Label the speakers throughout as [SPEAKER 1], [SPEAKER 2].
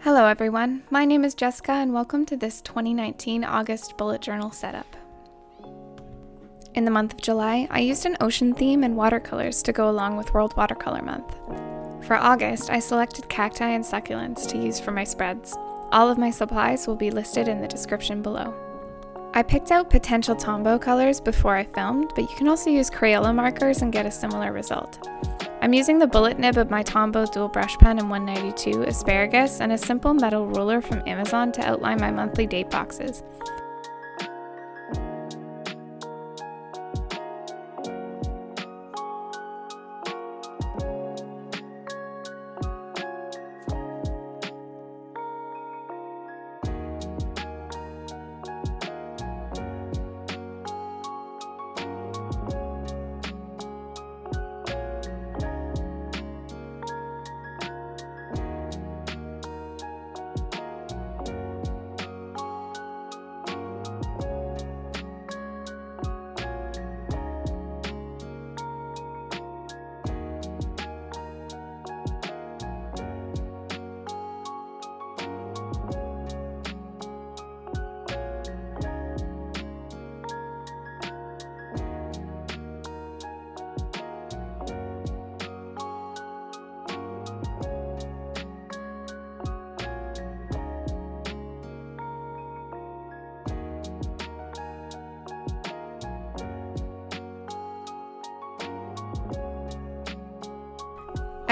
[SPEAKER 1] Hello everyone, my name is Jessica and welcome to this 2019 August bullet journal setup. In the month of July, I used an ocean theme and watercolors to go along with World Watercolor Month. For August, I selected cacti and succulents to use for my spreads. All of my supplies will be listed in the description below. I picked out potential Tombow colors before I filmed, but you can also use Crayola markers and get a similar result. I'm using the bullet nib of my Tombow dual brush pen in 192 Asparagus and a simple metal ruler from Amazon to outline my monthly date boxes.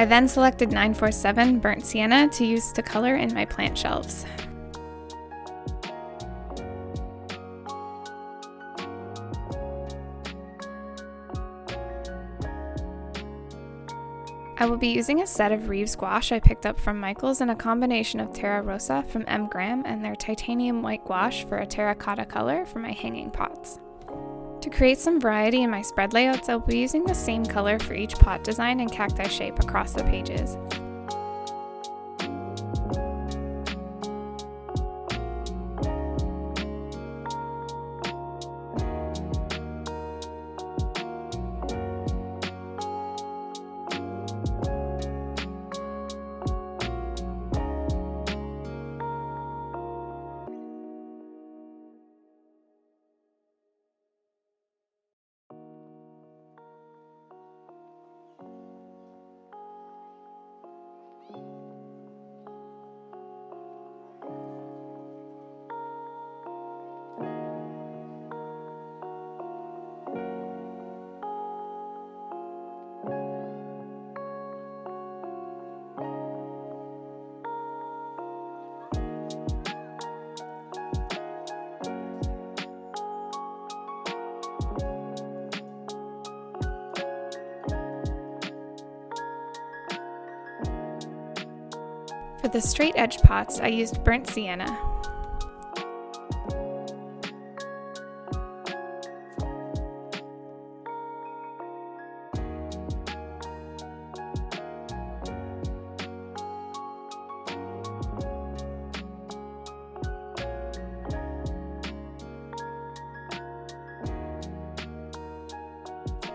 [SPEAKER 1] I then selected 947 Burnt Sienna to use to color in my plant shelves. I will be using a set of Reeves gouache I picked up from Michael's and a combination of Terra Rosa from M. Graham and their titanium white gouache for a terracotta color for my hanging pots. To create some variety in my spread layouts, I'll be using the same color for each pot design and cacti shape across the pages. For the straight edge pots, I used Burnt Sienna.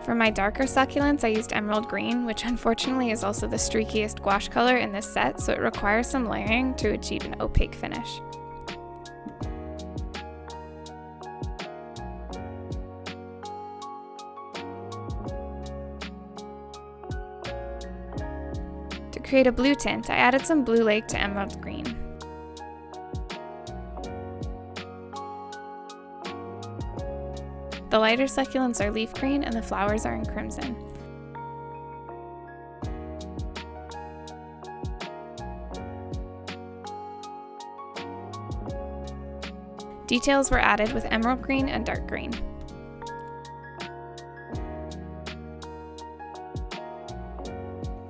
[SPEAKER 1] For my darker succulents, I used emerald green, which unfortunately is also the streakiest gouache color in this set, so it requires some layering to achieve an opaque finish. To create a blue tint, I added some Blue Lake to emerald green. The lighter succulents are leaf green and the flowers are in crimson. Details were added with emerald green and dark green.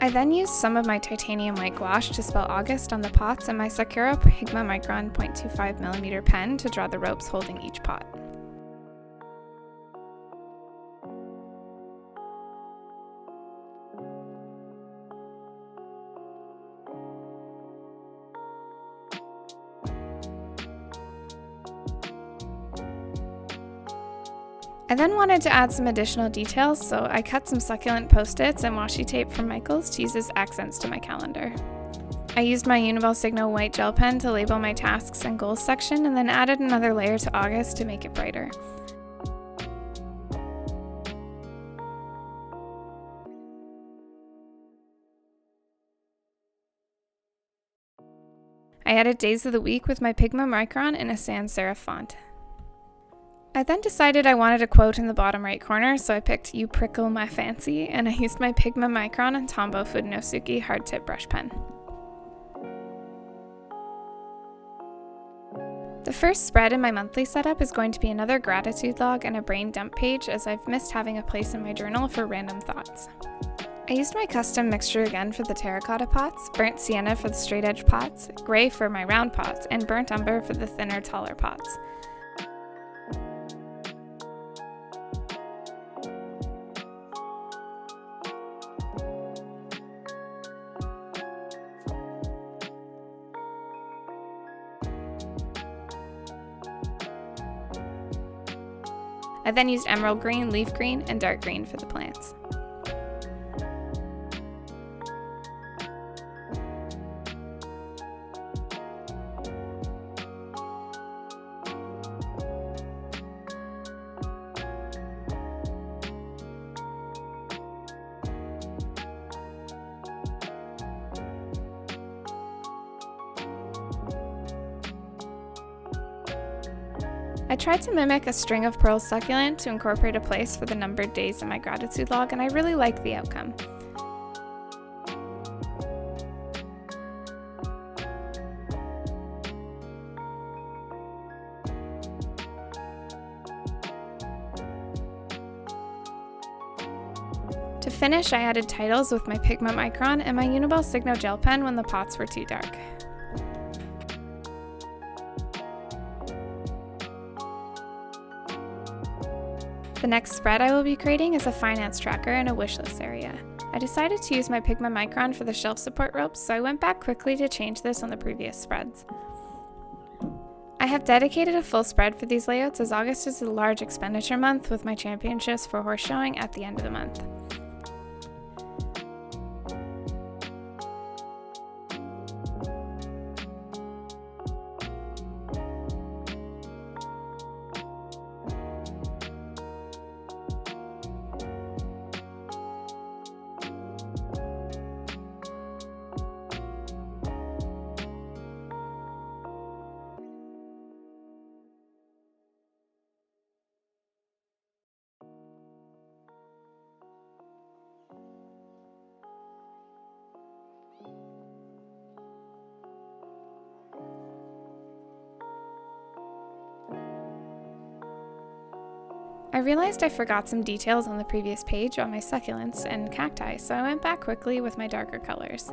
[SPEAKER 1] I then used some of my titanium white gouache to spell August on the pots and my Sakura Pigma Micron 0.25mm pen to draw the ropes holding each pot. I then wanted to add some additional details, so I cut some succulent post-its and washi tape from Michael's to use as accents to my calendar. I used my Uni-Ball Signo white gel pen to label my tasks and goals section, and then added another layer to August to make it brighter. I added days of the week with my Pigma Micron in a sans serif font. I then decided I wanted a quote in the bottom right corner, so I picked "You prickle my fancy," and I used my Pigma Micron and Tombow Fudenosuke hard tip brush pen. The first spread in my monthly setup is going to be another gratitude log and a brain dump page, as I've missed having a place in my journal for random thoughts. I used my custom mixture again for the terracotta pots, burnt sienna for the straight edge pots, gray for my round pots, and burnt umber for the thinner, taller pots. I then used emerald green, leaf green, and dark green for the plants. I tried to mimic a string of pearls succulent to incorporate a place for the numbered days in my gratitude log, and I really liked the outcome. To finish, I added titles with my Pigma Micron and my Uni-Ball Signo gel pen when the pots were too dark. The next spread I will be creating is a finance tracker and a wishlist area. I decided to use my Pigma Micron for the shelf support ropes, so I went back quickly to change this on the previous spreads. I have dedicated a full spread for these layouts, as August is a large expenditure month with my championships for horse showing at the end of the month. I realized I forgot some details on the previous page on my succulents and cacti, so I went back quickly with my darker colors.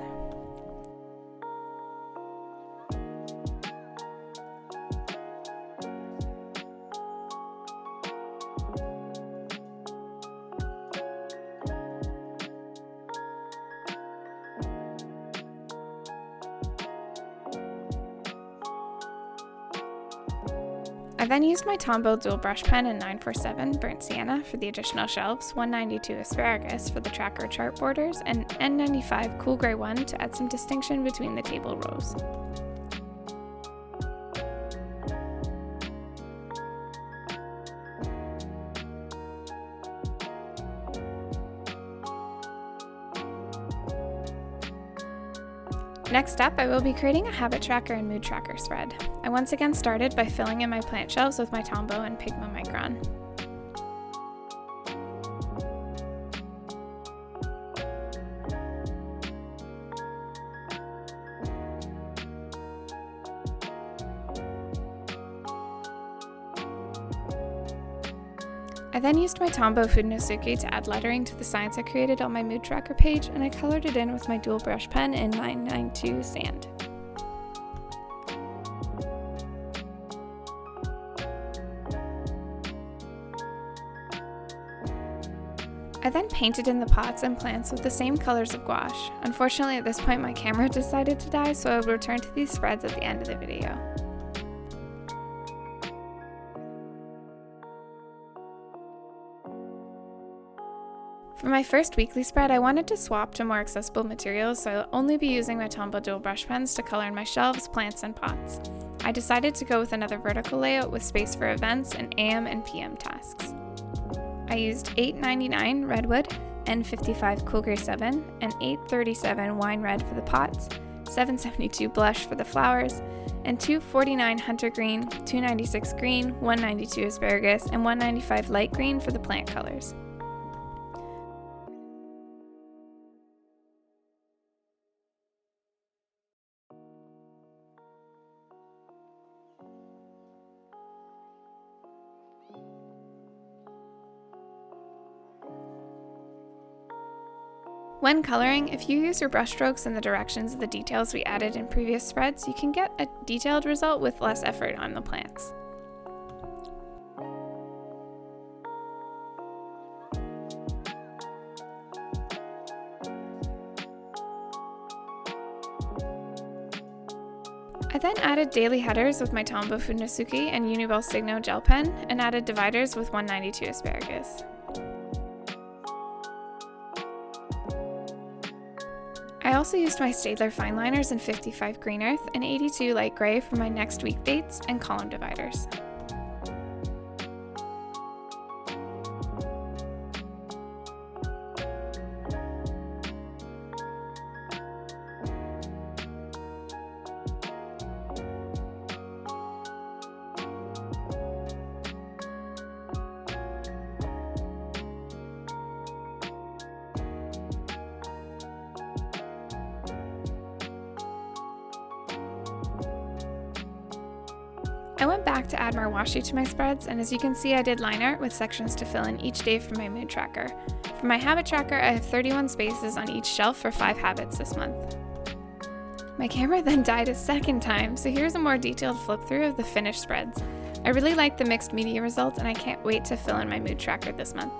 [SPEAKER 1] I then used my Tombow dual brush pen in 947 burnt sienna for the additional shelves, 192 asparagus for the tracker chart borders, and N95 cool gray 1 to add some distinction between the table rows. Next up, I will be creating a habit tracker and mood tracker spread. I once again started by filling in my plant shelves with my Tombow and Pigma Micron. I then used my Tombow Fudenosuke to add lettering to the signs I created on my mood tracker page, and I colored it in with my dual brush pen in 992 sand. I then painted in the pots and plants with the same colors of gouache. Unfortunately, at this point my camera decided to die, so I will return to these spreads at the end of the video. For my first weekly spread, I wanted to swap to more accessible materials, so I'll only be using my Tombow dual brush pens to color in my shelves, plants, and pots. I decided to go with another vertical layout with space for events and AM and PM tasks. I used $8.99 Redwood, N55 Cool Grey 7, and $8.37 Wine Red for the pots, $7.72 Blush for the flowers, and $2.49 Hunter Green, $2.96 Green, $1.92 Asparagus, and $1.95 Light Green for the plant colors. When coloring, if you use your brush strokes in the directions of the details we added in previous spreads, you can get a detailed result with less effort on the plants. I then added daily headers with my Tombow Fudenosuke and Uni-Ball Signo gel pen, and added dividers with 192 Asparagus. I also used my Staedtler Fineliners in 55 Green Earth and 82 Light Gray for my next week dates and column dividers. I went back to add more washi to my spreads, and as you can see, I did line art with sections to fill in each day for my mood tracker. For my habit tracker, I have 31 spaces on each shelf for 5 habits this month. My camera then died a second time, so here's a more detailed flip through of the finished spreads. I really like the mixed media result, and I can't wait to fill in my mood tracker this month.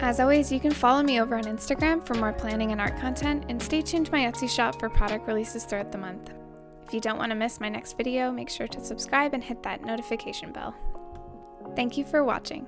[SPEAKER 1] As always, you can follow me over on Instagram for more planning and art content, and stay tuned to my Etsy shop for product releases throughout the month. If you don't want to miss my next video, make sure to subscribe and hit that notification bell. Thank you for watching.